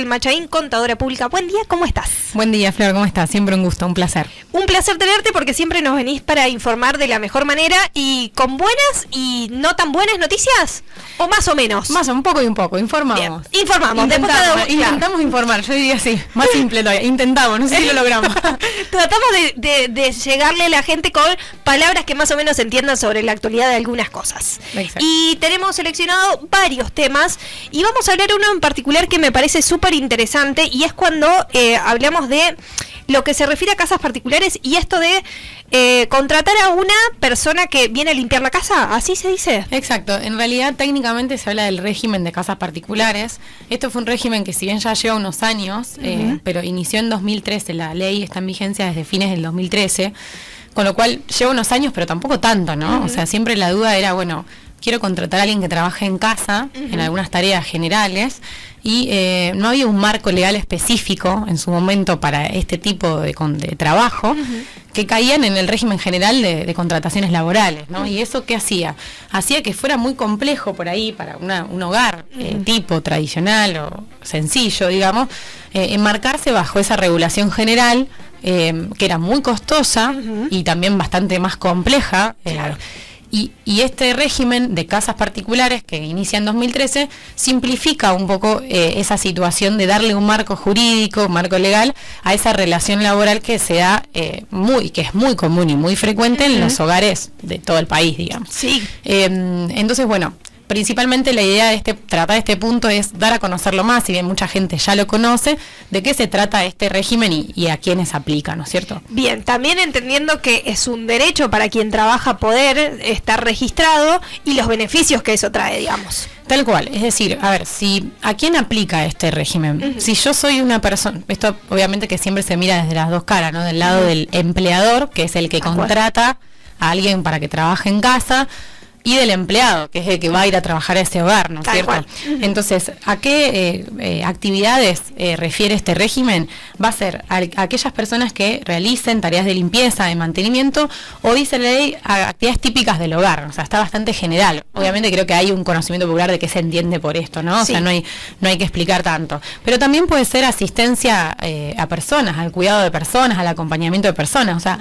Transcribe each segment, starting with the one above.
Machaín, contadora pública. Buen día, ¿cómo estás? Buen día, Flor, ¿cómo estás? Siempre un gusto, un placer. Un placer tenerte porque siempre nos venís para informar de la mejor manera y con buenas y no tan buenas noticias, o más o menos. Más, un poco y un poco, informamos. Bien, informamos. Intentamos informar, yo diría sí, más simple todavía. Intentamos, no sé si lo logramos. Tratamos de llegarle a la gente con palabras que más o menos entiendan sobre la actualidad de algunas cosas. Exacto. Y tenemos seleccionado varios temas y vamos a hablar uno en particular que me parece súper interesante y es cuando hablamos de lo que se refiere a casas particulares y esto de contratar a una persona que viene a limpiar la casa, ¿así se dice? Exacto, en realidad técnicamente se habla del régimen de casas particulares. Esto fue un régimen que si bien ya lleva unos años, pero inició en 2013, la ley está en vigencia desde fines del 2013, con lo cual lleva unos años, pero tampoco tanto, ¿no? O sea, siempre la duda era, bueno, quiero contratar a alguien que trabaje en casa, en algunas tareas generales, y no había un marco legal específico en su momento para este tipo de trabajo, que caían en el régimen general de contrataciones laborales, ¿no? Y eso, ¿qué hacía? Hacía que fuera muy complejo por ahí para un hogar tipo tradicional o sencillo, digamos, enmarcarse bajo esa regulación general, que era muy costosa y también bastante más compleja. Claro. Y este régimen de casas particulares que inicia en 2013 simplifica un poco esa situación de darle un marco jurídico, un marco legal a esa relación laboral que se da que es muy común y muy frecuente en los hogares de todo el país, digamos. Sí. Entonces, bueno, principalmente la idea de tratar este punto es dar a conocerlo más, si bien mucha gente ya lo conoce, de qué se trata este régimen y a quiénes aplica, ¿no es cierto? Bien, también entendiendo que es un derecho para quien trabaja poder estar registrado y los beneficios que eso trae, digamos. Tal cual, es decir, a ver, ¿a quién aplica este régimen? Si yo soy una persona, esto obviamente que siempre se mira desde las dos caras, ¿no? Del lado del empleador, que es el que contrata a alguien para que trabaje en casa, y del empleado, que es el que va a ir a trabajar a ese hogar, ¿no es cierto? Entonces, ¿a qué actividades refiere este régimen? Va a ser a aquellas personas que realicen tareas de limpieza, de mantenimiento, o dice la ley, a actividades típicas del hogar, o sea, está bastante general. Obviamente creo que hay un conocimiento popular de qué se entiende por esto, ¿no? O sea, no hay que explicar tanto. Pero también puede ser asistencia a personas, al cuidado de personas, al acompañamiento de personas, o sea,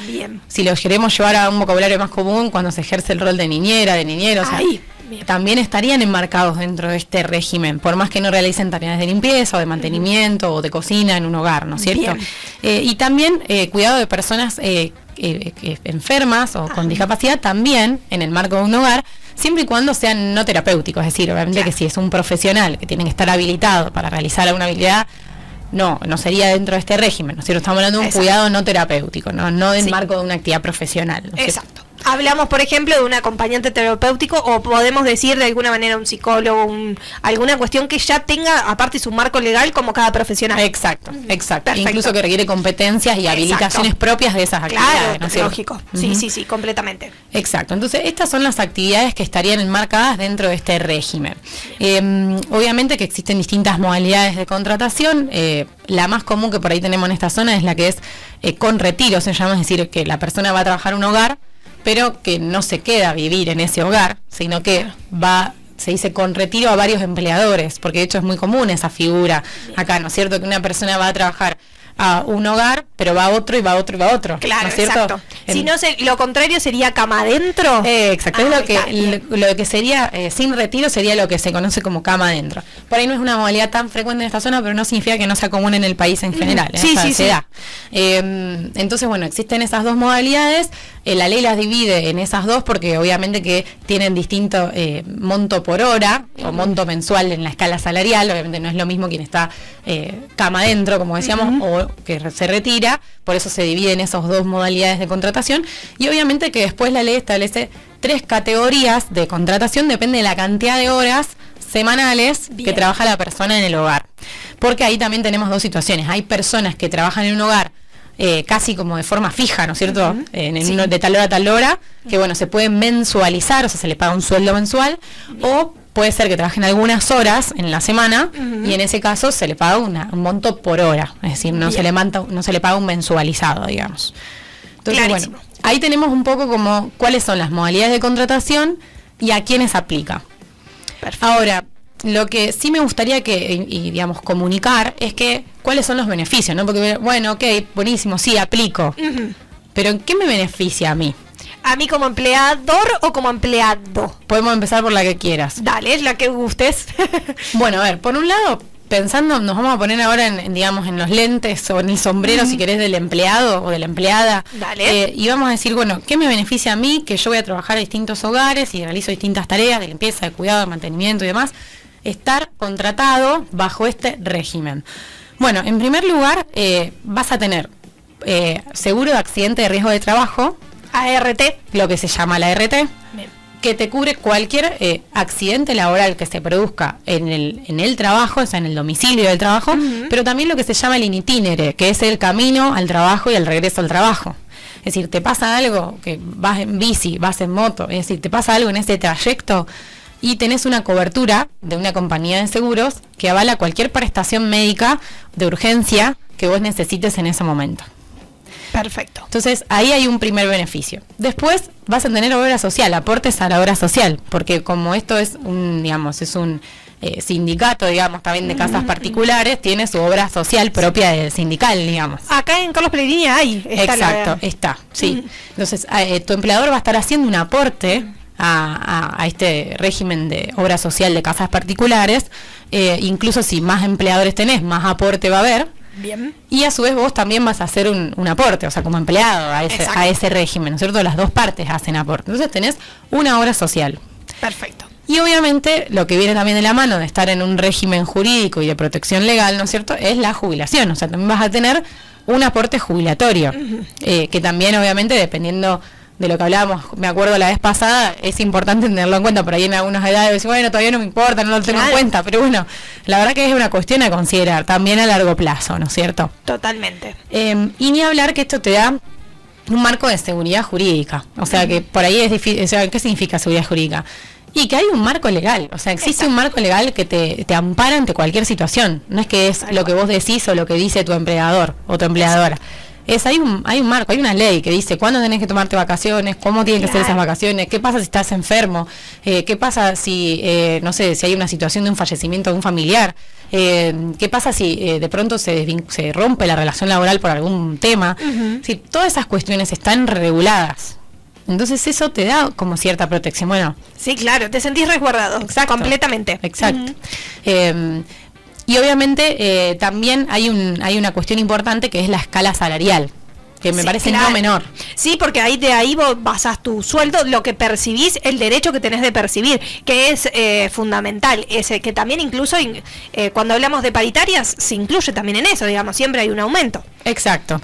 si lo queremos llevar a un vocabulario más común, cuando se ejerce el rol de niñera, de niñeros, o sea, también estarían enmarcados dentro de este régimen, por más que no realicen tareas de limpieza o de mantenimiento o de cocina en un hogar, ¿no es cierto? Y también cuidado de personas enfermas o con discapacidad también en el marco de un hogar, siempre y cuando sean no terapéuticos, es decir, obviamente que si es un profesional que tiene que estar habilitado para realizar alguna habilidad, no sería dentro de este régimen, ¿no es cierto? Estamos hablando de un cuidado no terapéutico, no del marco de una actividad profesional, ¿no es cierto? Exacto. Hablamos, por ejemplo, de un acompañante terapéutico o podemos decir de alguna manera un psicólogo, alguna cuestión que ya tenga aparte su marco legal como cada profesional. Exacto. Perfecto. Incluso que requiere competencias y habilitaciones propias de esas actividades. Claro, ¿no es lógico. Sí, completamente. Exacto. Entonces, estas son las actividades que estarían enmarcadas dentro de este régimen. Obviamente que existen distintas modalidades de contratación. La más común que por ahí tenemos en esta zona es la que es con retiro, se llama, es decir, que la persona va a trabajar en un hogar, pero que no se queda a vivir en ese hogar, sino que se dice con retiro a varios empleadores, porque de hecho es muy común esa figura acá, ¿no es cierto? Que una persona va a trabajar a un hogar, pero va a otro y va a otro y va a otro. Claro, ¿no es cierto? Exacto. Si no, lo contrario sería cama adentro. Exacto, es lo que sería, sin retiro sería lo que se conoce como cama adentro. Por ahí no es una modalidad tan frecuente en esta zona, pero no significa que no sea común en el país en general. Se da. Entonces, bueno, existen esas dos modalidades, la ley las divide en esas dos porque obviamente que tienen distinto monto por hora o monto mensual en la escala salarial, obviamente no es lo mismo quien está cama adentro, como decíamos, o que se retira, por eso se dividen esas dos modalidades de contratación, y obviamente que después la ley establece 3 categorías de contratación, depende de la cantidad de horas semanales que trabaja la persona en el hogar, porque ahí también tenemos dos situaciones. Hay personas que trabajan en un hogar casi como de forma fija, ¿no es cierto? De tal hora a tal hora, que bueno, se pueden mensualizar, o sea, se le paga un sueldo mensual, o puede ser que trabajen algunas horas en la semana y en ese caso se le paga un monto por hora, es decir, no se le paga un mensualizado, digamos. Entonces, bueno, ahí tenemos un poco como cuáles son las modalidades de contratación y a quiénes aplica. Perfecto. Ahora, lo que sí me gustaría digamos, comunicar es que cuáles son los beneficios, ¿no? Porque, bueno, ok, buenísimo, sí, aplico. Pero ¿en qué me beneficia a mí? ¿A mí como empleador o como empleado? Podemos empezar por la que quieras. Dale, es la que gustes. Bueno, a ver, por un lado, pensando, nos vamos a poner ahora digamos, en los lentes o en el sombrero, si querés, del empleado o de la empleada. Dale. Y vamos a decir, bueno, ¿qué me beneficia a mí? Que yo voy a trabajar a distintos hogares y realizo distintas tareas de limpieza, de cuidado, de mantenimiento y demás. Estar contratado bajo este régimen. Bueno, en primer lugar, vas a tener seguro de accidente de riesgo de trabajo. ART. Lo que se llama la ART. Bien. Que te cubre cualquier accidente laboral que se produzca en el trabajo, o sea, en el domicilio del trabajo, pero también lo que se llama el in itinere, que es el camino al trabajo y el regreso al trabajo. Es decir, te pasa algo, que vas en bici, vas en moto, es decir, te pasa algo en ese trayecto y tenés una cobertura de una compañía de seguros que avala cualquier prestación médica de urgencia que vos necesites en ese momento. Perfecto. Entonces, ahí hay un primer beneficio. Después vas a tener obra social, aportes a la obra social, porque como esto es un sindicato, digamos, también de casas particulares, tiene su obra social propia del sindical, digamos. Acá en Carlos Pellegrini hay. Está, sí. Entonces, tu empleador va a estar haciendo un aporte a este régimen de obra social de casas particulares, incluso si más empleadores tenés, más aporte va a haber. Bien. Y a su vez vos también vas a hacer un aporte, o sea, como empleado a ese régimen, ¿no es cierto? Las dos partes hacen aporte. Entonces tenés una obra social. Perfecto. Y obviamente lo que viene también de la mano de estar en un régimen jurídico y de protección legal, ¿no es cierto?, es la jubilación. O sea, también vas a tener un aporte jubilatorio, que también obviamente dependiendo de lo que hablábamos, me acuerdo la vez pasada, es importante tenerlo en cuenta. Por ahí en algunas edades decís, bueno, todavía no me importa, no lo tengo en cuenta, pero bueno, la verdad que es una cuestión a considerar también a largo plazo, ¿no es cierto? Totalmente. Y ni hablar que esto te da un marco de seguridad jurídica, o sea que por ahí es difícil, o sea, ¿qué significa seguridad jurídica? Y que hay un marco legal, o sea, existe un marco legal que te ampara ante cualquier situación, no es que es lo que vos decís o lo que dice tu empleador o tu empleadora. Hay un marco, hay una ley que dice cuándo tenés que tomarte vacaciones, cómo tienen que ser esas vacaciones, qué pasa si estás enfermo, qué pasa si, no sé, si hay una situación de un fallecimiento de un familiar, qué pasa si de pronto se rompe la relación laboral por algún tema. Si todas esas cuestiones están reguladas, entonces eso te da como cierta protección. Bueno, sí, claro, te sentís resguardado. Exacto, completamente. Exacto. Y obviamente también hay una cuestión importante que es la escala salarial, que me parece no menor. Sí, porque de ahí vos basás tu sueldo, lo que percibís, el derecho que tenés de percibir, que es fundamental, ese que también incluso cuando hablamos de paritarias se incluye también en eso, digamos, siempre hay un aumento. Exacto.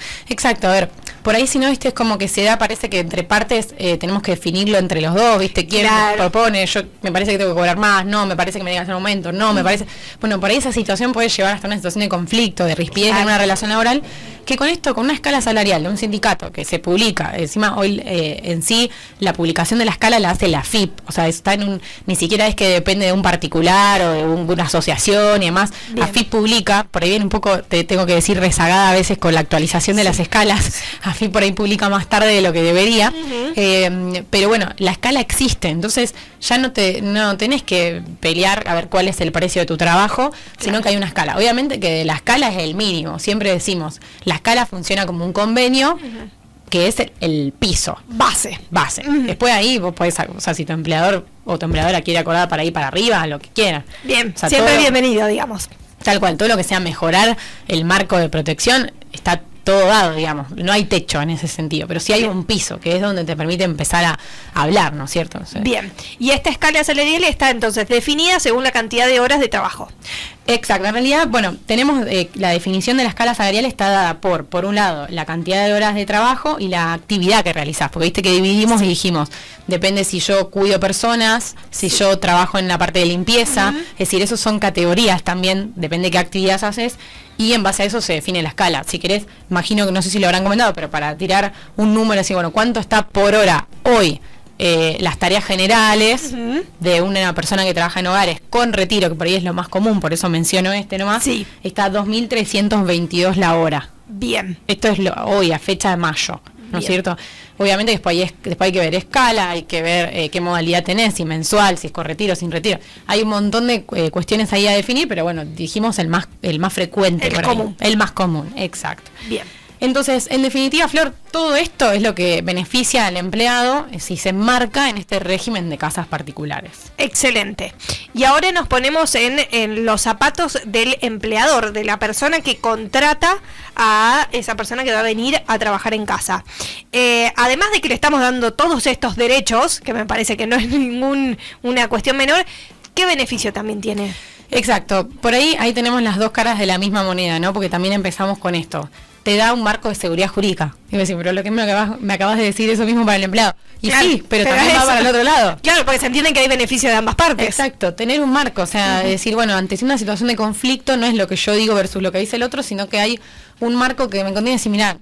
A ver, por ahí si no, viste, es como que parece que entre partes tenemos que definirlo entre los dos, viste, quién propone, yo me parece que tengo que cobrar más, no, me parece que me digan un aumento, no, me parece, bueno, por ahí esa situación puede llevar hasta una situación de conflicto, de rispidez en una relación laboral, que con esto, con una escala salarial de un sindicato que se publica, encima hoy en sí la publicación de la escala la hace la FIP, o sea, está ni siquiera es que depende de un particular o de una asociación y demás. Bien. AFIP publica, por ahí viene un poco, te tengo que decir, rezagada a veces con la actualización de las escalas. AFIP por ahí publica más tarde de lo que debería, pero bueno, la escala existe, entonces ya no tenés que pelear a ver cuál es el precio de tu trabajo, sino que hay una escala. Obviamente que la escala es el mínimo, siempre decimos, la escala funciona como un convenio, que es el piso. Base. Después ahí vos podés, o sea, si tu empleador o tu empleadora quiere acordar para ir para arriba, lo que quiera. Bien, o sea, siempre bienvenido, digamos. Tal cual, todo lo que sea mejorar el marco de protección está todo dado, digamos, no hay techo en ese sentido, pero sí hay un piso, que es donde te permite empezar a hablar, ¿no es cierto? O sea, bien, y esta escala salarial está entonces definida según la cantidad de horas de trabajo. Exacto, en realidad, bueno, tenemos la definición de la escala salarial está dada por un lado, la cantidad de horas de trabajo y la actividad que realizás, porque viste que dividimos y dijimos, depende si yo cuido personas, si yo trabajo en la parte de limpieza, es decir, esos son categorías también, depende qué actividades haces, y en base a eso se define la escala. Si querés, imagino que no sé si lo habrán comentado, pero para tirar un número así, bueno, ¿cuánto está por hora hoy las tareas generales de una persona que trabaja en hogares con retiro, que por ahí es lo más común, por eso menciono nomás, está 2.322 la hora. Bien. Esto es hoy, a fecha de mayo. ¿no es Bien. cierto? Obviamente después hay que ver escala, hay que ver qué modalidad tenés, si mensual, si es con retiro, sin retiro. Hay un montón de cuestiones ahí a definir, pero bueno, dijimos el más frecuente. El por común. ahí. El más común, exacto. Bien. Entonces, en definitiva, Flor, todo esto es lo que beneficia al empleado si se enmarca en este régimen de casas particulares. Excelente. Y ahora nos ponemos en los zapatos del empleador, de la persona que contrata a esa persona que va a venir a trabajar en casa. Además de que le estamos dando todos estos derechos, que me parece que no es una cuestión menor, ¿qué beneficio también tiene? Exacto. Por ahí tenemos las dos caras de la misma moneda, ¿no? Porque también empezamos con esto. Te da un marco de seguridad jurídica. Y me decís, pero lo que me acabas de decir eso mismo para el empleado. Y claro, sí, pero también va para el otro lado. Claro, porque se entiende que hay beneficio de ambas partes. Exacto, tener un marco, o sea, decir, bueno, ante una situación de conflicto no es lo que yo digo versus lo que dice el otro, sino que hay un marco que me contiene decir, mirá,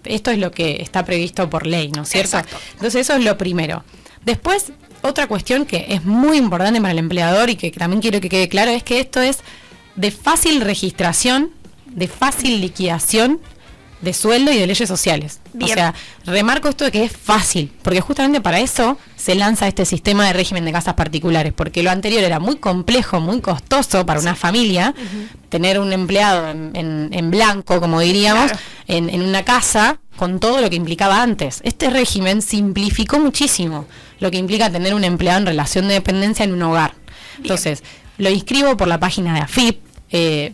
esto es lo que está previsto por ley, ¿no es cierto? Exacto. Entonces eso es lo primero. Después, otra cuestión que es muy importante para el empleador y que también quiero que quede claro es que esto es de fácil registración, de fácil liquidación de sueldo y de leyes sociales. Bien. O sea, remarco esto de que es fácil, porque justamente para eso se lanza este sistema de régimen de casas particulares, porque lo anterior era muy complejo, muy costoso para una familia, tener un empleado en blanco, como diríamos, claro, en una casa, con todo lo que implicaba antes. Este régimen simplificó muchísimo lo que implica tener un empleado en relación de dependencia en un hogar. Bien. Entonces, lo inscribo por la página de AFIP,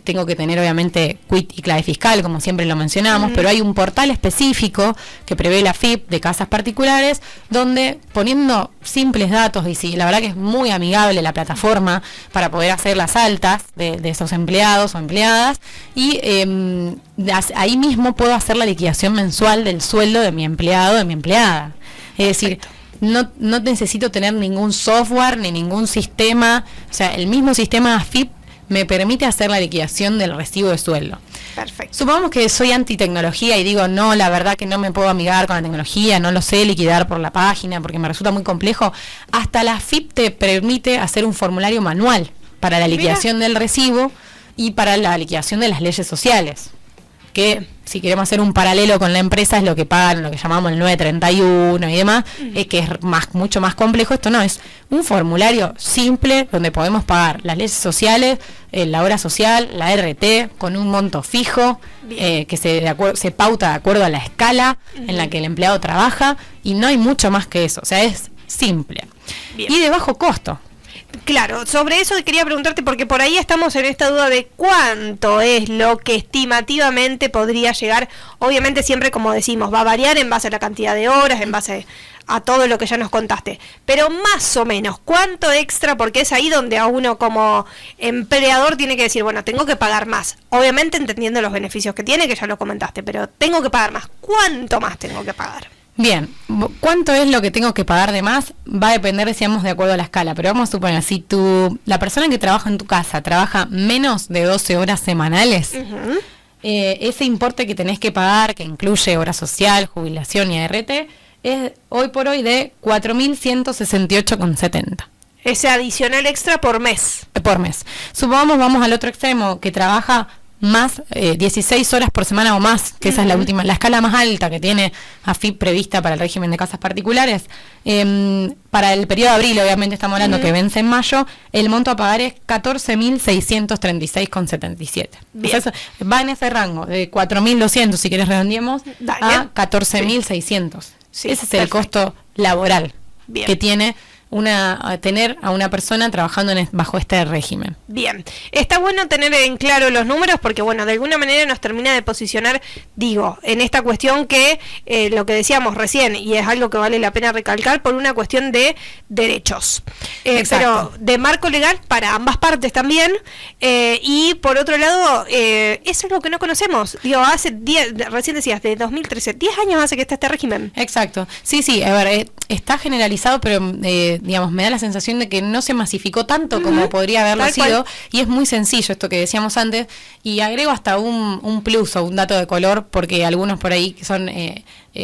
tengo que tener obviamente quit y clave fiscal, como siempre lo mencionamos, pero hay un portal específico que prevé la AFIP de casas particulares, donde poniendo simples datos, y sí, la verdad que es muy amigable la plataforma para poder hacer las altas de esos empleados o empleadas, y ahí mismo puedo hacer la liquidación mensual del sueldo de mi empleado o de mi empleada. Es decir, no necesito tener ningún software ni ningún sistema, o sea, el mismo sistema AFIP me permite hacer la liquidación del recibo de sueldo. Perfecto. Supongamos que soy antitecnología y digo, no, la verdad que no me puedo amigar con la tecnología, no lo sé liquidar por la página porque me resulta muy complejo. Hasta la AFIP te permite hacer un formulario manual para la liquidación del recibo y para la liquidación de las leyes sociales. Que si queremos hacer un paralelo con la empresa es lo que pagan, lo que llamamos el 931 y demás, que es mucho más complejo. Esto no, es un formulario simple donde podemos pagar las leyes sociales, la obra social, la RT, con un monto fijo, que se pauta de acuerdo a la escala en la que el empleado trabaja, y no hay mucho más que eso, o sea, es simple. Bien. Y de bajo costo. Claro, sobre eso quería preguntarte porque por ahí estamos en esta duda de cuánto es lo que estimativamente podría llegar. Obviamente siempre, como decimos, va a variar en base a la cantidad de horas, en base a todo lo que ya nos contaste. Pero más o menos, ¿cuánto extra? Porque es ahí donde a uno como empleador tiene que decir, bueno, tengo que pagar más. Obviamente entendiendo los beneficios que tiene, que ya lo comentaste, pero tengo que pagar más. ¿Cuánto más tengo que pagar? Bien, ¿cuánto es lo que tengo que pagar de más? Va a depender, decíamos, de acuerdo a la escala, pero vamos a suponer, si la persona que trabaja en tu casa trabaja menos de 12 horas semanales, ese importe que tenés que pagar, que incluye obra social, jubilación y ART, es hoy por hoy de 4.168,70. Ese adicional extra por mes. Por mes. Supongamos, vamos al otro extremo, que trabaja más 16 horas por semana o más, que esa es la escala más alta que tiene AFIP prevista para el régimen de casas particulares. Para el periodo de abril, obviamente estamos hablando que vence en mayo, el monto a pagar es 14.636,77. O sea, eso va en ese rango, de 4.200, si querés redondeemos, a 14.600. Sí, ese es el costo laboral que tiene tener a una persona trabajando bajo este régimen. Bien, está bueno tener en claro los números porque, bueno, de alguna manera nos termina de posicionar, digo, en esta cuestión que lo que decíamos recién, y es algo que vale la pena recalcar, por una cuestión de derechos. Pero de marco legal para ambas partes también, y por otro lado, eso es lo que no conocemos. Digo, recién decías, de 2013, 10 años hace que está este régimen. Exacto. Sí, a ver, está generalizado, pero digamos, me da la sensación de que no se masificó tanto como podría haberlo sido, y es muy sencillo esto que decíamos antes, y agrego hasta un plus o un dato de color, porque algunos por ahí que son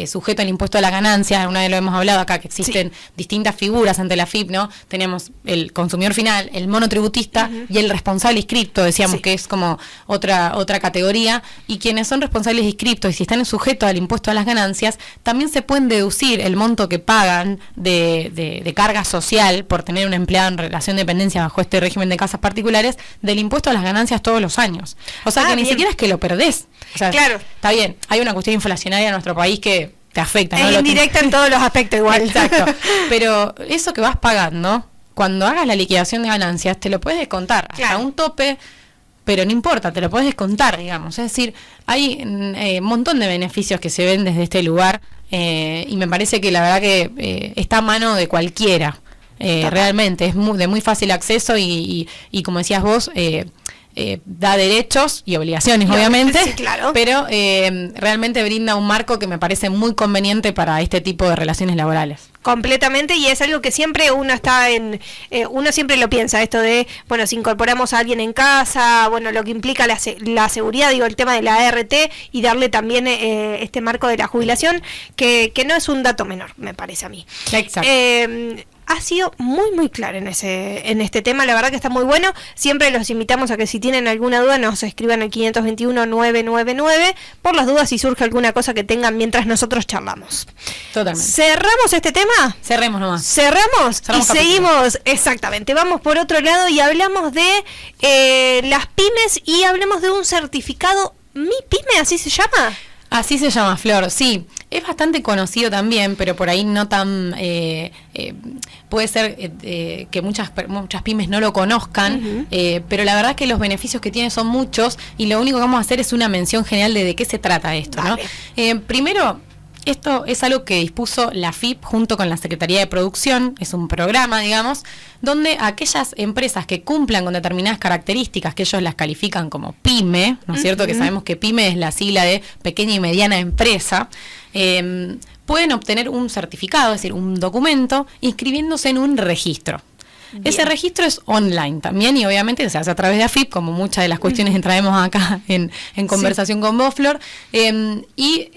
sujetos al impuesto a la ganancia, una vez lo hemos hablado acá, que existen distintas figuras ante la AFIP, ¿no? Tenemos el consumidor final, el monotributista y el responsable inscripto, decíamos que es como otra categoría, y quienes son responsables inscriptos y si están sujetos al impuesto a las ganancias, también se pueden deducir el monto que pagan de carga social por tener un empleado en relación de dependencia bajo este régimen de casas particulares del impuesto a las ganancias todos los años. O sea que ni siquiera es que lo perdés. O sea, está bien, hay una cuestión inflacionaria en nuestro país que te afecta, ¿no? Es indirecta en todos los aspectos igual. Exacto. Pero eso que vas pagando, cuando hagas la liquidación de ganancias, te lo puedes descontar hasta un tope, pero no importa, te lo puedes descontar, digamos. Es decir, hay un montón de beneficios que se ven desde este lugar, y me parece que la verdad que está a mano de cualquiera. Realmente, es de muy fácil acceso y como decías vos, da derechos y obligaciones, obviamente, pero realmente brinda un marco que me parece muy conveniente para este tipo de relaciones laborales. Completamente, y es algo que siempre uno está uno siempre lo piensa, esto de, bueno, si incorporamos a alguien en casa, bueno, lo que implica la seguridad, digo, el tema de la ART y darle también este marco de la jubilación, que no es un dato menor, me parece a mí. Exacto. Ha sido muy claro en este tema, la verdad que está muy bueno. Siempre los invitamos a que si tienen alguna duda nos escriban al 521-999 por las dudas si surge alguna cosa que tengan mientras nosotros charlamos. Totalmente. ¿Cerramos este tema? Cerremos nomás. Cerramos y seguimos, exactamente. Vamos por otro lado y hablamos de las pymes y hablamos de un certificado Mi Pyme, ¿así se llama? Así se llama, Flor, sí. Es bastante conocido también, pero por ahí no tan... puede ser que muchas pymes no lo conozcan, pero la verdad que los beneficios que tiene son muchos, y lo único que vamos a hacer es una mención general de qué se trata esto, ¿no? Primero, esto es algo que dispuso la AFIP junto con la Secretaría de Producción, es un programa, digamos, donde aquellas empresas que cumplan con determinadas características, que ellos las califican como pyme, ¿no es cierto? Que sabemos que pyme es la sigla de pequeña y mediana empresa, pueden obtener un certificado, es decir, un documento, inscribiéndose en un registro. Bien. Ese registro es online también, y obviamente se hace a través de AFIP, como muchas de las cuestiones que traemos acá en conversación con vos, Flor, y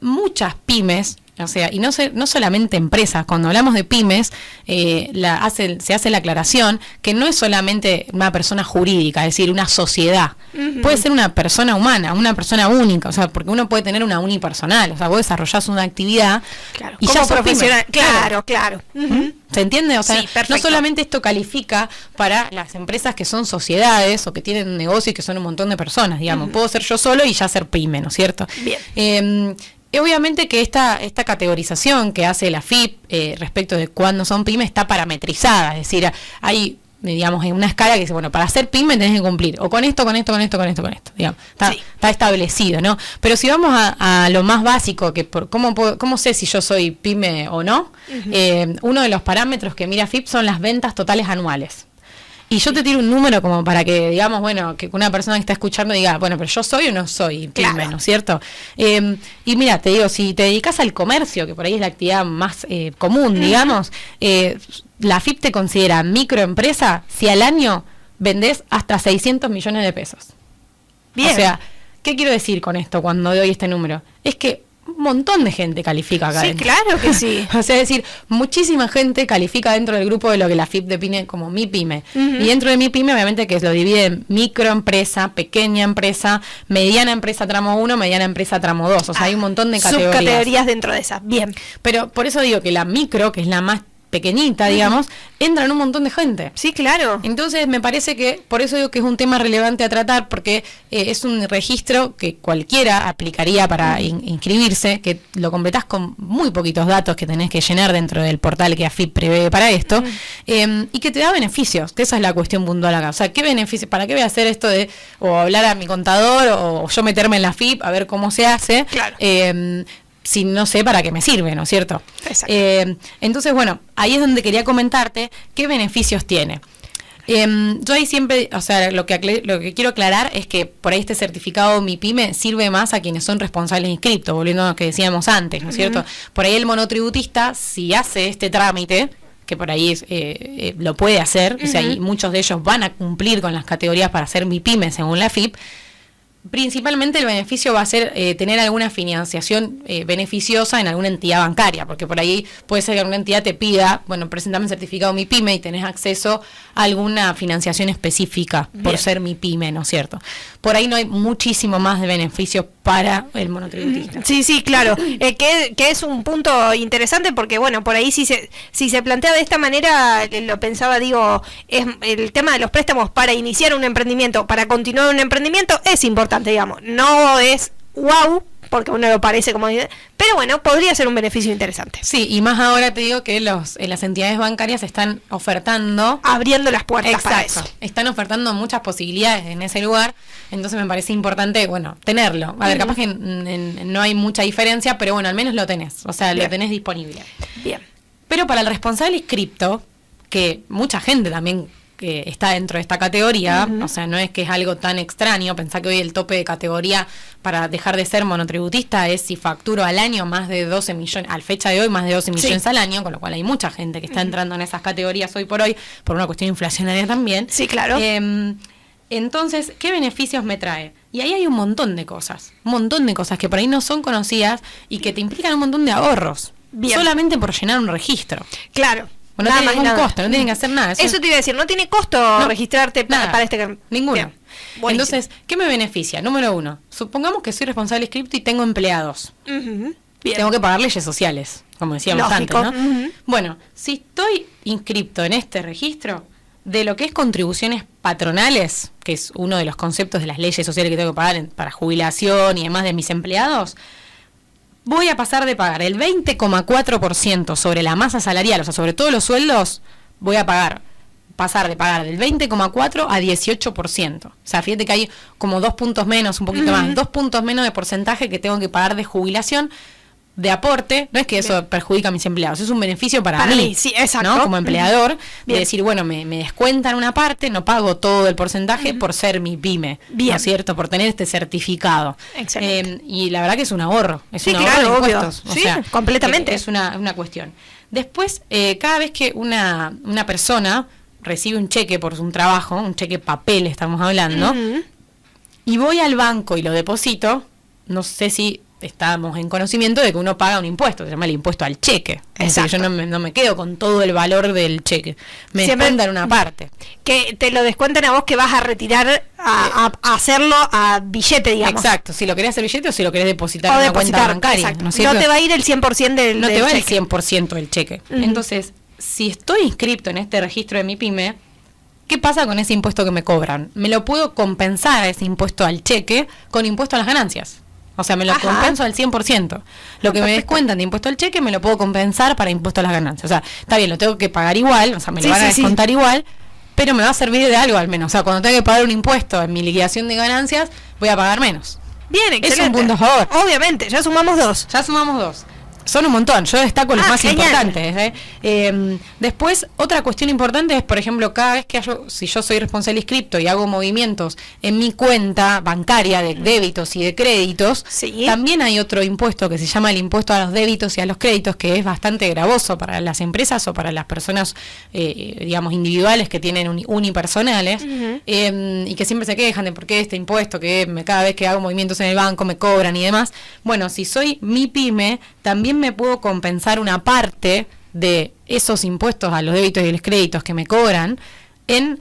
muchas pymes, o sea, y no solamente empresas, cuando hablamos de pymes, se hace la aclaración que no es solamente una persona jurídica, es decir, una sociedad. Puede ser una persona humana, una persona única, o sea, porque uno puede tener una unipersonal, o sea, vos desarrollás una actividad y ya sos profesional. Claro. ¿Se entiende? O sea, sí, no solamente esto califica para las empresas que son sociedades o que tienen un negocio y que son un montón de personas, digamos. Puedo ser yo solo y ya ser pyme, ¿no es cierto? Bien. Obviamente que esta categorización que hace la AFIP respecto de cuándo son pymes está parametrizada, es decir, hay, digamos, en una escala que dice, bueno, para ser pyme tenés que cumplir o con esto, digamos, está establecido, ¿no? Pero si vamos a lo más básico, que ¿cómo sé si yo soy pyme o no? Uno de los parámetros que mira AFIP son las ventas totales anuales. Y yo te tiro un número como para que, digamos, bueno, que una persona que está escuchando diga, bueno, pero yo soy o no soy pyme, ¿no es cierto? Y mira, te digo, si te dedicas al comercio, que por ahí es la actividad más común, digamos, la AFIP te considera microempresa si al año vendés hasta 600 millones de pesos. Bien. O sea, ¿qué quiero decir con esto cuando doy este número? Es que un montón de gente califica acá. Sí, claro que sí. O sea, es decir, muchísima gente califica dentro del grupo de lo que la AFIP define como Mi Pyme. Y dentro de Mi Pyme, obviamente, que lo divide en microempresa, pequeña empresa, mediana empresa tramo 1, mediana empresa tramo 2. O sea, hay un montón de categorías. Subcategorías dentro de esas. Bien. Pero por eso digo que la micro, que es la más pequeñita, digamos, entran un montón de gente. Sí, claro. Entonces me parece que, por eso digo que es un tema relevante a tratar, porque es un registro que cualquiera aplicaría para inscribirse, que lo completás con muy poquitos datos que tenés que llenar dentro del portal que AFIP prevé para esto, y que te da beneficios, que esa es la cuestión puntual acá. O sea, ¿qué beneficios? ¿Para qué voy a hacer esto de o hablar a mi contador o yo meterme en la AFIP a ver cómo se hace? Claro. Si no sé para qué me sirve, ¿no es cierto? Exacto. Entonces, bueno, ahí es donde quería comentarte qué beneficios tiene. Yo ahí siempre, o sea, lo que quiero aclarar es que por ahí este certificado Mi Pyme sirve más a quienes son responsables inscriptos, volviendo a lo que decíamos antes, ¿no es cierto? Por ahí el monotributista, si hace este trámite, que por ahí lo puede hacer, o sea, y muchos de ellos van a cumplir con las categorías para ser MIPYME según la AFIP. Principalmente el beneficio va a ser tener alguna financiación beneficiosa en alguna entidad bancaria, porque por ahí puede ser que alguna entidad te pida, bueno, presentame el certificado MIPYME y tenés acceso a alguna financiación específica por ser MIPYME, ¿no es cierto? Por ahí no hay muchísimo más de beneficios para el monotributista. Sí, claro, que es un punto interesante porque, bueno, por ahí si se plantea de esta manera, lo pensaba, digo, es el tema de los préstamos para iniciar un emprendimiento, para continuar un emprendimiento, es importante, digamos, no es wow, porque a uno lo parece como, pero bueno, podría ser un beneficio interesante. Sí, y más ahora te digo que las entidades bancarias están ofertando, abriendo las puertas. Exacto, para eso. Están ofertando muchas posibilidades en ese lugar, entonces me parece importante, bueno, tenerlo. A ver, capaz que no hay mucha diferencia, pero bueno, al menos lo tenés, o sea, lo tenés disponible. Bien. Pero para el responsable inscripto, que mucha gente también que está dentro de esta categoría, o sea, no es que es algo tan extraño. Pensá que hoy el tope de categoría para dejar de ser monotributista es si facturo al año más de 12 millones, al fecha de hoy más de 12 millones al año, con lo cual hay mucha gente que está entrando en esas categorías hoy por hoy, por una cuestión inflacionaria también. Sí, claro. Entonces, ¿qué beneficios me trae? Y ahí hay un montón de cosas que por ahí no son conocidas y que te implican un montón de ahorros. Bien. Solamente por llenar un registro. Claro. No tiene ningún costo, no tienen que hacer nada. Eso te iba a decir, no tiene costo registrarte para este... Ninguno. Entonces, ¿qué me beneficia? Número 1, supongamos que soy responsable inscripto y tengo empleados. Bien. Tengo que pagar leyes sociales, como decíamos antes, ¿no? Bueno, si estoy inscripto en este registro, de lo que es contribuciones patronales, que es uno de los conceptos de las leyes sociales que tengo que pagar para jubilación y demás de mis empleados, voy a pasar de pagar el 20,4% sobre la masa salarial, o sea, sobre todos los sueldos, voy a pasar de pagar del 20,4 a 18%. O sea, fíjate que hay como 2 puntos menos, un poquito más, 2 puntos menos de porcentaje que tengo que pagar de jubilación, de aporte. No es que eso perjudica a mis empleados, es un beneficio para mí, sí, exacto, ¿no? Como empleador, de decir, bueno, me descuentan una parte, no pago todo el porcentaje por ser MIPYME, ¿no es cierto? Por tener este certificado. Y la verdad que es un ahorro, es un ahorro de impuestos. O sea, completamente. Es una cuestión. Después, cada vez que una persona recibe un cheque por un trabajo, un cheque papel estamos hablando, y voy al banco y lo deposito, no sé si estamos en conocimiento de que uno paga un impuesto, se llama el impuesto al cheque. Exacto. Yo no me quedo con todo el valor del cheque, me descuentan una parte. Que te lo descuentan a vos que vas a retirar, a hacerlo a billete, digamos. Exacto, si lo querés hacer billete o si lo querés depositar en una cuenta bancaria. ¿No te va a ir el 100% del No te va cheque. el 100% del cheque. Entonces, si estoy inscripto en este registro de MIPYME, ¿qué pasa con ese impuesto que me cobran? Me lo puedo compensar, ese impuesto al cheque, con impuesto a las ganancias. O sea, me lo compenso al 100%. Lo que me descuentan de impuesto al cheque me lo puedo compensar para impuesto a las ganancias. O sea, está bien, lo tengo que pagar igual, o sea, me lo van a descontar igual, pero me va a servir de algo al menos. O sea, cuando tenga que pagar un impuesto en mi liquidación de ganancias, voy a pagar menos. Bien, excelente. Es un punto a favor. Obviamente, ya sumamos 2. Son un montón, yo destaco los más importantes. Después, otra cuestión importante es, por ejemplo, cada vez que si yo soy responsable inscripto y hago movimientos en mi cuenta bancaria de débitos y de créditos, también hay otro impuesto que se llama el impuesto a los débitos y a los créditos, que es bastante gravoso para las empresas o para las personas, digamos, individuales que tienen unipersonales, y que siempre se quejan de por qué este impuesto, que cada vez que hago movimientos en el banco me cobran y demás. Bueno, si soy MIPYME, también me puedo compensar una parte de esos impuestos a los débitos y los créditos que me cobran en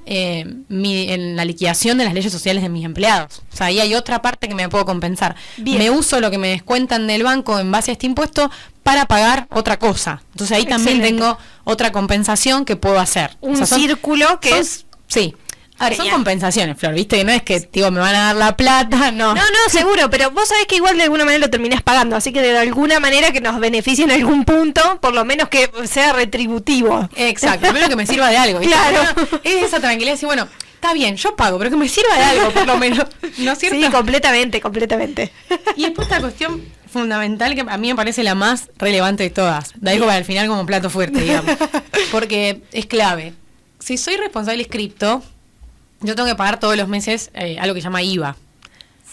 la liquidación de las leyes sociales de mis empleados. O sea, ahí hay otra parte que me puedo compensar. Me uso lo que me descuentan del banco en base a este impuesto para pagar otra cosa. Entonces ahí también tengo otra compensación que puedo hacer. Un círculo que es... Sí. A ver, son compensaciones, Flor, ¿viste? Que no es que, digo, me van a dar la plata, no. No, seguro, pero vos sabés que igual de alguna manera lo terminás pagando, así que de alguna manera que nos beneficie en algún punto, por lo menos que sea retributivo. Exacto, primero que me sirva de algo, ¿viste? Claro. Bueno, es esa tranquilidad de decir, bueno, está bien, yo pago, pero que me sirva de algo, por lo menos, ¿no es cierto? Sí, completamente. Y después esta cuestión fundamental que a mí me parece la más relevante de todas, la dejo para el final como plato fuerte, digamos, porque es clave. Si soy responsable inscripto, yo tengo que pagar todos los meses algo que se llama IVA,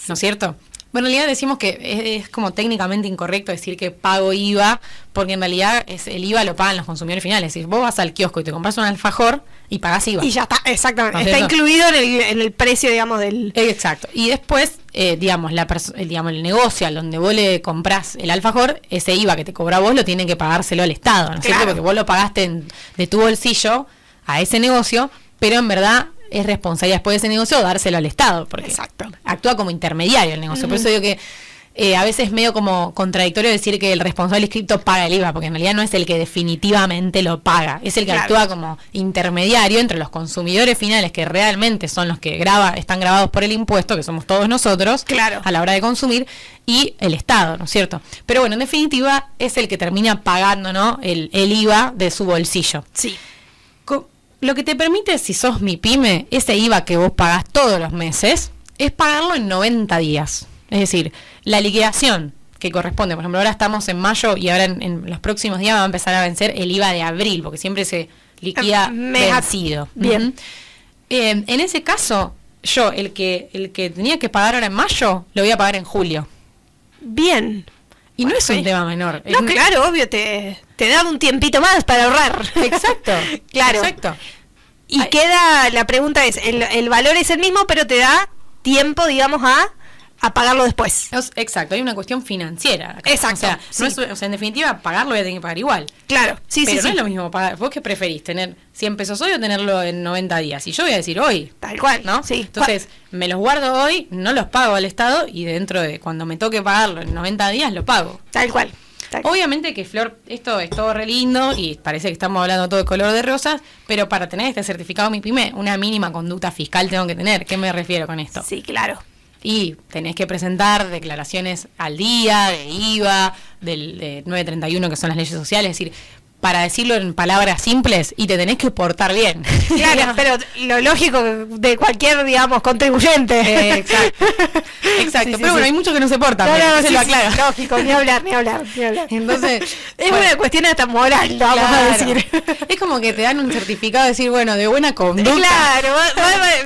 ¿no es cierto? Bueno, en realidad decimos que es como técnicamente incorrecto decir que pago IVA, porque en realidad el IVA lo pagan los consumidores finales. Si vos vas al kiosco y te compras un alfajor y pagás IVA. Y ya está, exactamente. ¿No? Está incluido en el precio, digamos, del... Exacto. Y después, digamos, el negocio al donde vos le comprás el alfajor, ese IVA que te cobra vos lo tiene que pagárselo al Estado, ¿no es cierto? Porque vos lo pagaste de tu bolsillo a ese negocio, pero en verdad es responsabilidad después de ese negocio dárselo al Estado, porque actúa como intermediario el negocio. Por eso digo que a veces es medio como contradictorio decir que el responsable inscripto paga el IVA, porque en realidad no es el que definitivamente lo paga, es el que actúa como intermediario entre los consumidores finales, que realmente son los que están grabados por el impuesto, que somos todos nosotros, a la hora de consumir, y el Estado, ¿no es cierto? Pero bueno, en definitiva es el que termina pagando, ¿no?, el IVA de su bolsillo. Sí. Lo que te permite, si sos MIPYME, ese IVA que vos pagás todos los meses, es pagarlo en 90 días. Es decir, la liquidación que corresponde, por ejemplo, ahora estamos en mayo y ahora en los próximos días va a empezar a vencer el IVA de abril, porque siempre se liquida vencido. Bien. En ese caso, yo, el que tenía que pagar ahora en mayo, lo voy a pagar en julio. Bien. Y no es un tema menor. No, claro, obvio, te da un tiempito más para ahorrar. Exacto. Claro. Exacto. Y la pregunta es, el valor es el mismo, pero te da tiempo, digamos, a pagarlo después. Exacto, hay una cuestión financiera acá. Exacto. O sea, en definitiva, pagarlo voy a tener que pagar igual. Claro, pero no es lo mismo pagar. ¿Vos qué preferís? ¿Tener 100 pesos hoy o tenerlo en 90 días? Y yo voy a decir hoy. Tal cual, ¿no? Sí. Entonces, me los guardo hoy, no los pago al Estado y dentro de cuando me toque pagarlo en 90 días, lo pago. Tal cual. Obviamente que, Flor, esto es todo re lindo y parece que estamos hablando todo de color de rosas, pero para tener este certificado MIPYME, una mínima conducta fiscal tengo que tener. ¿Qué me refiero con esto? Sí, claro. Y tenés que presentar declaraciones al día, de IVA, de 931, que son las leyes sociales, es decir, para decirlo en palabras simples, y te tenés que portar bien. Claro, pero lo lógico de cualquier, digamos, contribuyente. Exacto. Pero bueno, hay muchos que no se portan. No, lo aclaro. Lógico, ni hablar. Entonces, es una cuestión hasta moral, vamos a decir. Es como que te dan un certificado de decir, bueno, de buena conducta. Claro,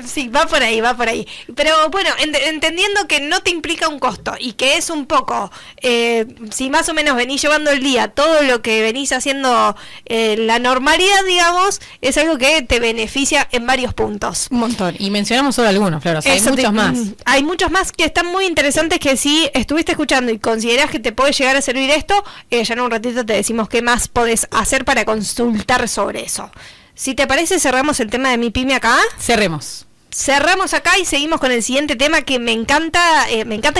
sí, va por ahí. Pero bueno, entendiendo que no te implica un costo y que es un poco, si más o menos venís llevando el día, todo lo que venís haciendo la normalidad, digamos, es algo que te beneficia en varios puntos. Un montón. Y mencionamos solo algunos, Flor, o sea, hay muchos más. Hay muchos más que están muy interesantes, que si estuviste escuchando y considerás que te puede llegar a servir esto, ya en un ratito te decimos qué más podés hacer para consultar sobre eso. Si te parece, cerramos el tema de MIPYME acá. Cerramos acá y seguimos con el siguiente tema, que me encanta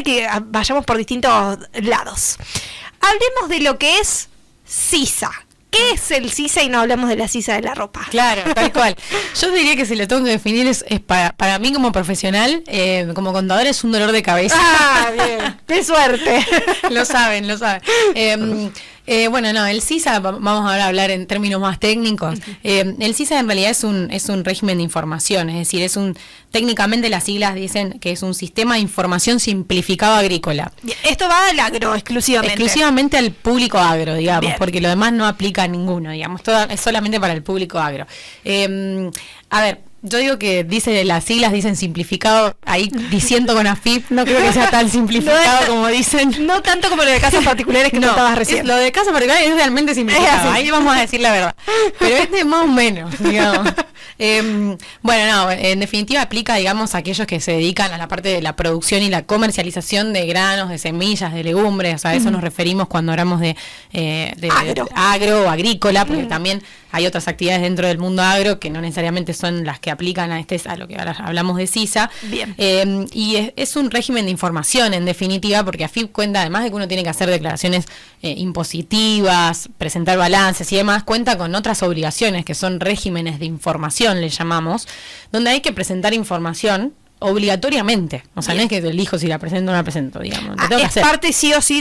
que vayamos por distintos lados. Hablemos de lo que es sisa. ¿Qué es el sisa y no hablamos de la sisa de la ropa? Claro, tal cual. Yo diría que si lo tengo que definir es para mí como profesional, como contador, es un dolor de cabeza. Ah, bien. ¡Qué suerte! Lo saben. Bueno, no, el SISA, vamos ahora a hablar en términos más técnicos. El SISA en realidad es un régimen de información, es decir, técnicamente las siglas dicen que es un sistema de información simplificado agrícola. Esto va al agro exclusivamente. Exclusivamente al público agro, digamos, bien, porque lo demás no aplica a ninguno, digamos, todo es solamente para el público agro. A ver, yo digo que las siglas dicen simplificado, ahí diciendo con AFIP, no creo que sea tan simplificado como dicen. No tanto como lo de casas particulares que contabas recién. Lo de casas particulares es realmente simplificado, ahí vamos a decir la verdad. Pero este más o menos, digamos. Bueno, no, en definitiva aplica, digamos, a aquellos que se dedican a la parte de la producción y la comercialización de granos, de semillas, de legumbres, a eso nos referimos cuando hablamos de agro o agrícola, porque también hay otras actividades dentro del mundo agro que no necesariamente son las que aplican a lo que ahora hablamos de SISA. Bien. Y es un régimen de información, en definitiva, porque AFIP cuenta, además de que uno tiene que hacer declaraciones impositivas, presentar balances y demás, cuenta con otras obligaciones que son regímenes de información, le llamamos, donde hay que presentar información obligatoriamente. O sea, bien, no es que elijo si la presento o no la presento, digamos. Es parte sí o sí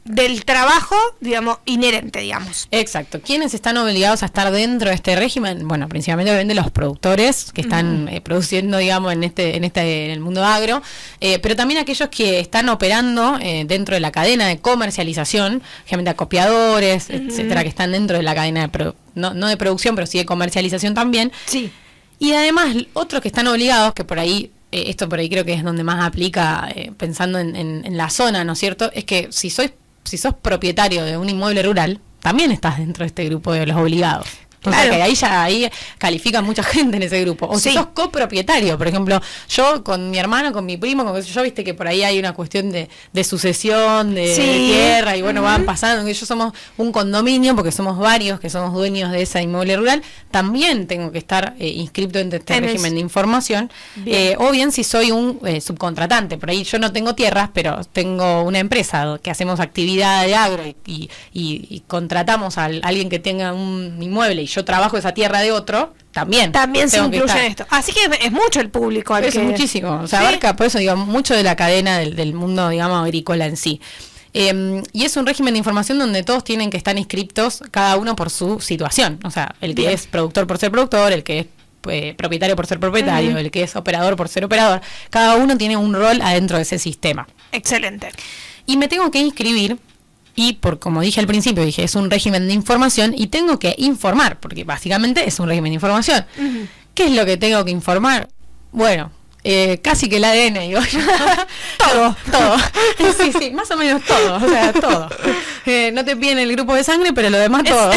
del trabajo, digamos, inherente, digamos. Exacto. ¿Quiénes están obligados a estar dentro de este régimen? Bueno, principalmente obviamente los productores que están produciendo, digamos, en el mundo agro, pero también aquellos que están operando dentro de la cadena de comercialización, generalmente acopiadores, etcétera, que están dentro de la cadena no de producción, pero sí de comercialización también. Sí. Y además otros que están obligados, que por ahí esto por ahí creo que es donde más aplica, pensando en la zona, ¿no es cierto? Es que si sos propietario de un inmueble rural, también estás dentro de este grupo de los obligados. Claro. O sea que ahí califica mucha gente en ese grupo. O si sos copropietario, por ejemplo, yo con mi hermano, con mi primo, con yo, viste que por ahí hay una cuestión de sucesión, de tierra, y bueno, van pasando, que ellos somos un condominio, porque somos varios que somos dueños de esa inmueble rural, también tengo que estar inscripto en este régimen de información, o bien si soy un subcontratante, por ahí yo no tengo tierras, pero tengo una empresa que hacemos actividad de agro y contratamos a alguien que tenga un inmueble y yo trabajo esa tierra de otro, también se incluye en esto. Así que es mucho el público. Es muchísimo, o sea, abarca, por eso digo, mucho de la cadena del mundo, digamos, agrícola en sí. Y es un régimen de información donde todos tienen que estar inscriptos, cada uno por su situación. O sea, el que es productor por ser productor, el que es propietario por ser propietario, el que es operador por ser operador. Cada uno tiene un rol adentro de ese sistema. Excelente. Y me tengo que inscribir. Y como dije al principio, es un régimen de información y tengo que informar, porque básicamente es un régimen de información. ¿Qué es lo que tengo que informar? Bueno, casi que el ADN, digo. Todo. Sí, más o menos todo, o sea, todo. No te piden el grupo de sangre, pero lo demás todo.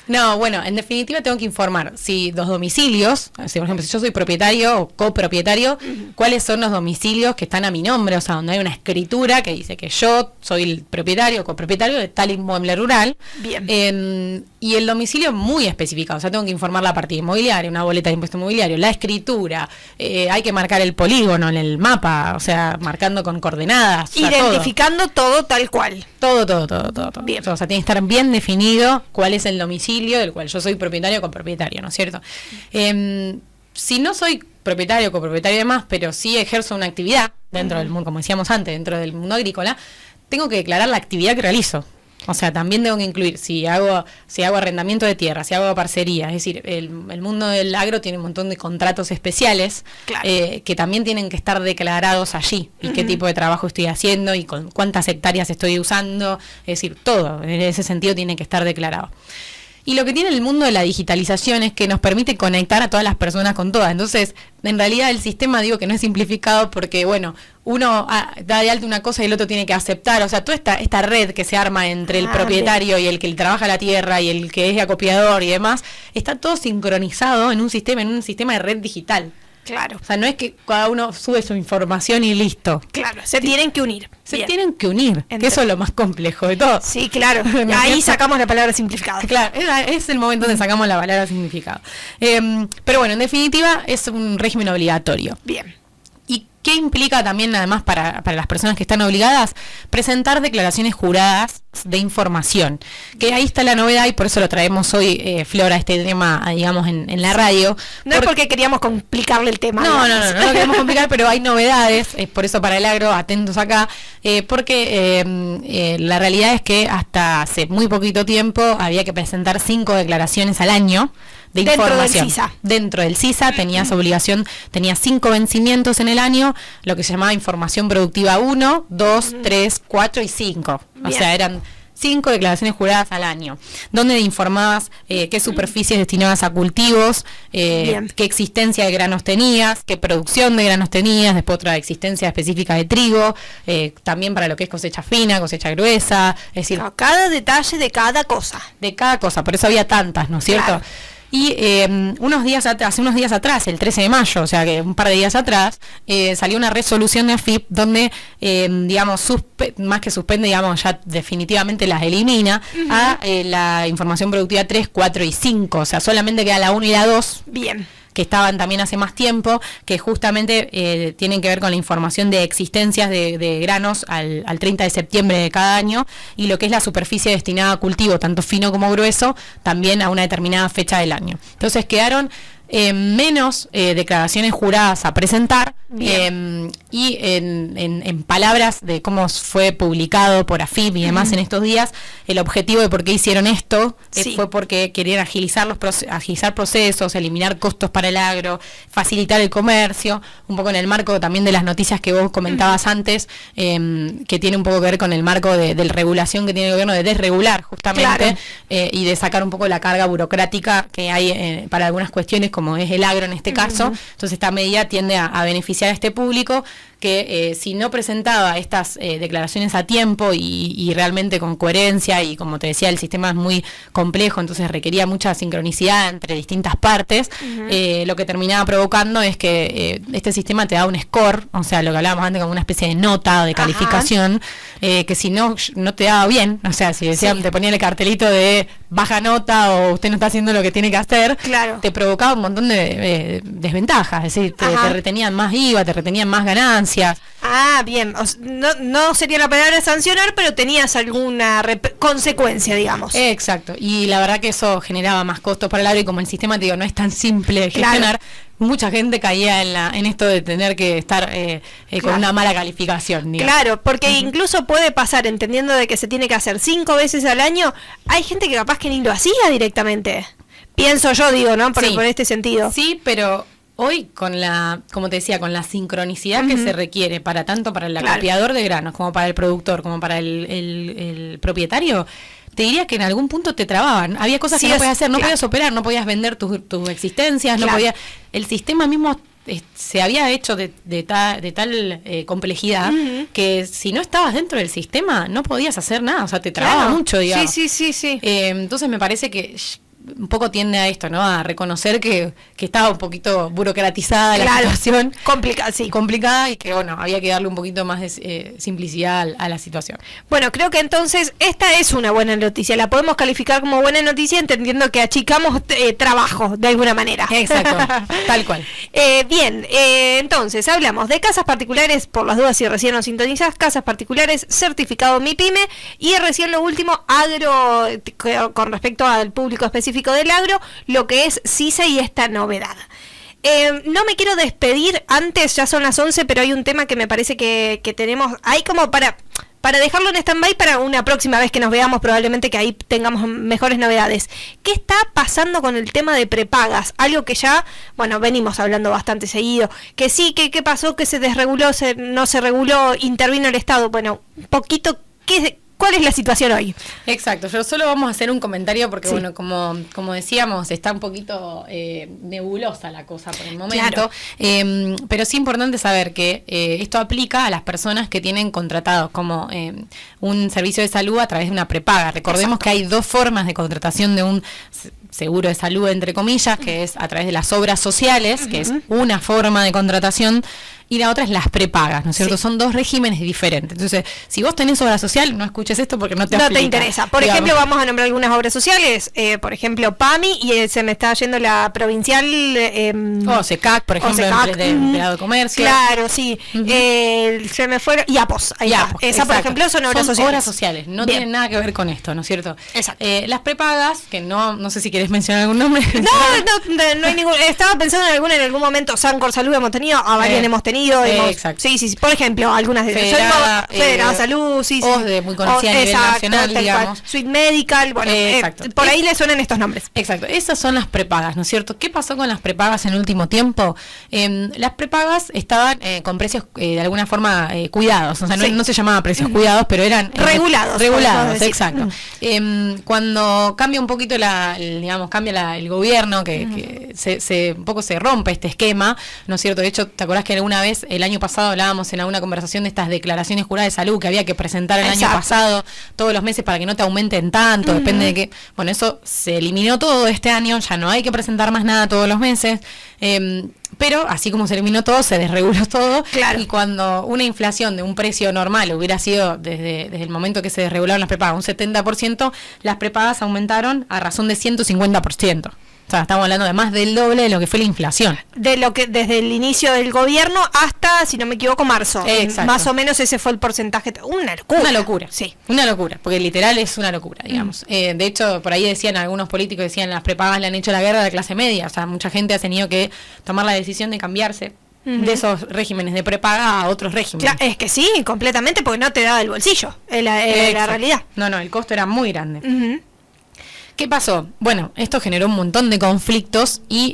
No, bueno, en definitiva tengo que informar si los domicilios, si por ejemplo si yo soy propietario o copropietario, cuáles son los domicilios que están a mi nombre, o sea, donde hay una escritura que dice que yo soy el propietario o copropietario de tal inmueble rural. Bien. Y el domicilio muy especificado, o sea, tengo que informar la partida inmobiliaria, una boleta de impuesto inmobiliario, la escritura, hay que marcar el polígono en el mapa, o sea, marcando con coordenadas. Identificando todo tal cual. Todo. Bien. O sea, tiene que estar bien definido cuál es el domicilio del cual yo soy propietario o copropietario, ¿no es cierto? Si no soy propietario o copropietario y demás, pero sí ejerzo una actividad dentro del mundo, como decíamos antes, dentro del mundo agrícola, tengo que declarar la actividad que realizo. O sea, también tengo que incluir si hago arrendamiento de tierra, si hago parcería, es decir, el mundo del agro tiene un montón de contratos especiales, que también tienen que estar declarados allí, y qué tipo de trabajo estoy haciendo y con cuántas hectáreas estoy usando, es decir, todo en ese sentido tiene que estar declarado. Y lo que tiene el mundo de la digitalización es que nos permite conectar a todas las personas con todas. Entonces, en realidad el sistema, digo que no es simplificado porque, bueno, uno da de alta una cosa y el otro tiene que aceptar. O sea, toda esta red que se arma entre el propietario y el que trabaja la tierra y el que es acopiador y demás, está todo sincronizado en un sistema de red digital. Claro. O sea, no es que cada uno sube su información y listo. Claro, se tienen que unir. Tienen que unir, que eso es lo más complejo de todo. Sí, claro. Ahí sacamos la palabra simplificado. Claro, es el momento donde sacamos la palabra significado. Pero bueno, en definitiva, es un régimen obligatorio. Bien. ¿Y qué implica también, además, para las personas que están obligadas? Presentar declaraciones juradas de información. Que ahí está la novedad y por eso lo traemos hoy, Flora, este tema, digamos, en la radio. No es porque queríamos complicarle el tema. No lo queremos complicar, pero hay novedades, por eso para el agro, atentos acá, porque la realidad es que hasta hace muy poquito tiempo había que presentar 5 declaraciones al año de información. Dentro del CISA tenías obligación, tenías 5 vencimientos en el año, lo que se llamaba información productiva 1, 2, 3, 4 y 5. O sea, eran 5 declaraciones juradas al año, donde informabas qué superficies destinabas a cultivos, qué existencia de granos tenías, qué producción de granos tenías, después otra existencia específica de trigo, también para lo que es cosecha fina, cosecha gruesa, es decir, cada detalle de cada cosa. De cada cosa, por eso había tantas, ¿no es cierto? Claro. Y hace unos días atrás, el 13 de mayo, o sea que un par de días atrás, salió una resolución de AFIP donde, digamos, más que suspende, digamos, ya definitivamente las elimina a la información productiva 3, 4 y 5, o sea, solamente queda la 1 y la 2. Bien. Que estaban también hace más tiempo, que justamente tienen que ver con la información de existencias de granos al 30 de septiembre de cada año, y lo que es la superficie destinada a cultivo, tanto fino como grueso, también a una determinada fecha del año. Entonces quedaron menos declaraciones juradas a presentar, y en palabras de cómo fue publicado por AFIP y demás en estos días, el objetivo de por qué hicieron esto fue porque querían agilizar procesos, eliminar costos para el agro, facilitar el comercio, un poco en el marco también de las noticias que vos comentabas antes, que tiene un poco que ver con el marco de regulación que tiene el gobierno, de desregular justamente, y de sacar un poco la carga burocrática que hay para algunas cuestiones como es el agro en este caso. Entonces esta medida tiende a beneficiar a este público que si no presentaba estas declaraciones a tiempo y realmente con coherencia, y como te decía, el sistema es muy complejo, entonces requería mucha sincronicidad entre distintas partes, lo que terminaba provocando es que este sistema te da un score, o sea, lo que hablábamos antes como una especie de nota o de calificación, que si no te daba bien, o sea, si decían, te ponían el cartelito de baja nota o usted no está haciendo lo que tiene que hacer, te provocaba un montón de desventajas, es decir, te retenían más IVA, te retenían más ganancias. Bien, no sería la palabra sancionar, pero tenías alguna consecuencia, digamos. Exacto, y la verdad que eso generaba más costos para el agro, y como el sistema, te digo, no es tan simple de gestionar, mucha gente caía en esto de tener que estar con una mala calificación, digamos. Claro, porque incluso puede pasar, entendiendo de que se tiene que hacer 5 veces al año, hay gente que capaz que ni lo hacía directamente. Pienso yo, digo, ¿no? Por este sentido. Sí, pero hoy como te decía, con la sincronicidad que se requiere tanto para el acopiador de granos, como para el productor, como para el propietario, te diría que en algún punto te trababan. Había cosas que no podías hacer, no podías operar, no podías vender tus existencias, no podías. El sistema mismo se había hecho de tal complejidad que si no estabas dentro del sistema no podías hacer nada, o sea, te trababa mucho, digamos. Sí. Entonces me parece que un poco tiende a esto, ¿no? A reconocer que estaba un poquito burocratizada la situación. Complicada, y que, bueno, había que darle un poquito más de simplicidad a la situación. Bueno, creo que entonces esta es una buena noticia. La podemos calificar como buena noticia, entendiendo que achicamos trabajo, de alguna manera. Exacto, tal cual. Bien, entonces hablamos de casas particulares, por las dudas si recién nos sintonizás, casas particulares, certificado MIPYME, y recién lo último, agro, con respecto al público específico del agro, lo que es CICE y esta novedad. No me quiero despedir antes, ya son las 11, pero hay un tema que me parece que tenemos ahí como para dejarlo en stand-by para una próxima vez que nos veamos, probablemente que ahí tengamos mejores novedades. ¿Qué está pasando con el tema de prepagas? Algo que ya, bueno, venimos hablando bastante seguido. Que sí, ¿qué pasó? Que se desreguló, no se reguló, intervino el Estado. Bueno, un poquito, ¿cuál es la situación hoy? Exacto, yo solo vamos a hacer un comentario porque, bueno, como decíamos, está un poquito nebulosa la cosa por el momento, pero sí importante saber que esto aplica a las personas que tienen contratados como un servicio de salud a través de una prepaga. Recordemos que hay dos formas de contratación de un seguro de salud, entre comillas, que es a través de las obras sociales, que es una forma de contratación, y la otra es las prepagas, ¿no es cierto? Son dos regímenes diferentes. Entonces, si vos tenés obra social, no escuches esto porque no te interesa. Por ejemplo, vamos a nombrar algunas obras sociales, por ejemplo, PAMI, y se me está yendo la provincial... SECAC, por ejemplo, de empleado de comercio. Claro, sí. Se me fue... y APOS. Esa, por ejemplo, son obras sociales. Obras sociales, no tienen nada que ver con esto, ¿no es cierto? Exacto. Las prepagas, que no sé si querés mencionar algún nombre. No hay ningún... Estaba pensando en algún momento, Sancor Salud hemos tenido, a varios hemos tenido. Exacto. Sí, por ejemplo, algunas de ellas. Federada Salud, OSDE, muy conocida a nivel nacional, digamos. Suite Medical, bueno, por ahí le suenan estos nombres. Exacto, esas son las prepagas, ¿no es cierto? ¿Qué pasó con las prepagas en el último tiempo? Las prepagas estaban con precios de alguna forma cuidados, o sea, no se llamaban precios cuidados, pero eran regulados, exacto. Cuando cambia un poquito cambia el gobierno, que un poco se rompe este esquema, ¿no es cierto? De hecho, ¿te acordás que alguna vez el año pasado hablábamos en alguna conversación de estas declaraciones juradas de salud que había que presentar el año pasado todos los meses para que no te aumenten tanto? Depende de qué. Bueno, eso se eliminó todo este año, ya no hay que presentar más nada todos los meses. Pero así como se eliminó todo, se desreguló todo. Y cuando una inflación de un precio normal hubiera sido desde el momento que se desregularon las prepagas un 70%, las prepagas aumentaron a razón de 150%. O sea, estamos hablando de más del doble de lo que fue la inflación. De lo que desde el inicio del gobierno hasta, si no me equivoco, marzo. Exacto. Más o menos ese fue el porcentaje. Una locura. Sí. Una locura, porque literal es una locura, digamos. De hecho, por ahí decían algunos políticos, decían las prepagas le han hecho la guerra a la clase media. O sea, mucha gente ha tenido que tomar la decisión de cambiarse de esos regímenes de prepaga a otros regímenes. Es que sí, completamente, porque no te da el bolsillo, la realidad. No, el costo era muy grande. ¿Qué pasó? Bueno, esto generó un montón de conflictos y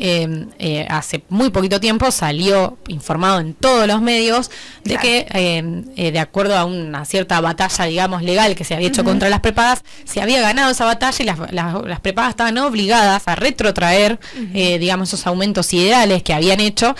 hace muy poquito tiempo salió informado en todos los medios de que, de acuerdo a una cierta batalla, digamos, legal que se había hecho contra las prepagas, se había ganado esa batalla y las prepagas estaban obligadas a retrotraer, digamos, esos aumentos ideales que habían hecho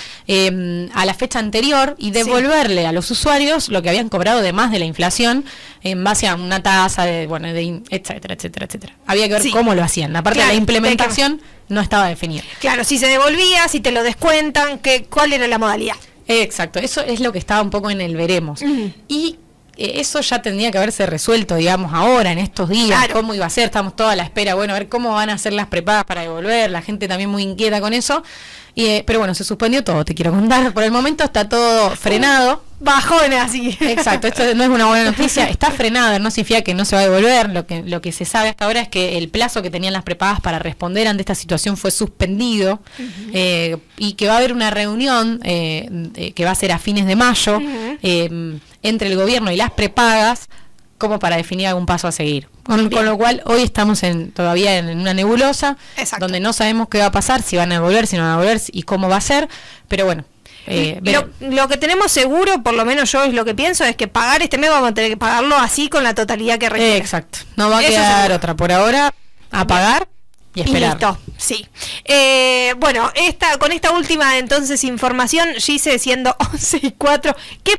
a la fecha anterior y devolverle a los usuarios lo que habían cobrado de más de la inflación en base a una tasa de, bueno, etcétera, etcétera, etcétera. Había que ver cómo lo hacían. La parte de la implementación no estaba definida. Claro, si se devolvía, si te lo descuentan, ¿cuál era la modalidad? Exacto, eso es lo que estaba un poco en el veremos. Y eso ya tendría que haberse resuelto, digamos, ahora, en estos días, cómo iba a ser, estamos todos a la espera, bueno, a ver cómo van a ser las prepagas para devolver, la gente también muy inquieta con eso, pero bueno, se suspendió todo, te quiero contar, por el momento está todo frenado. Bajones así. Exacto, esto no es una buena noticia, está frenado, no significa que no se va a devolver, lo que se sabe hasta ahora es que el plazo que tenían las prepagas para responder ante esta situación fue suspendido, y que va a haber una reunión que va a ser a fines de mayo, entre el gobierno y las prepagas, como para definir algún paso a seguir. Con lo cual hoy estamos todavía en una nebulosa, donde no sabemos qué va a pasar, si van a devolver, si no van a devolver y cómo va a ser, pero bueno. Lo que tenemos seguro, por lo menos yo es lo que pienso, es que pagar este mes vamos a tener que pagarlo así con la totalidad que requiere. Exacto, no va a quedar otra por ahora, a pagar y esperar. Y listo, sí. Bueno, con esta última entonces información, Gise, siendo 11:04, ¿qué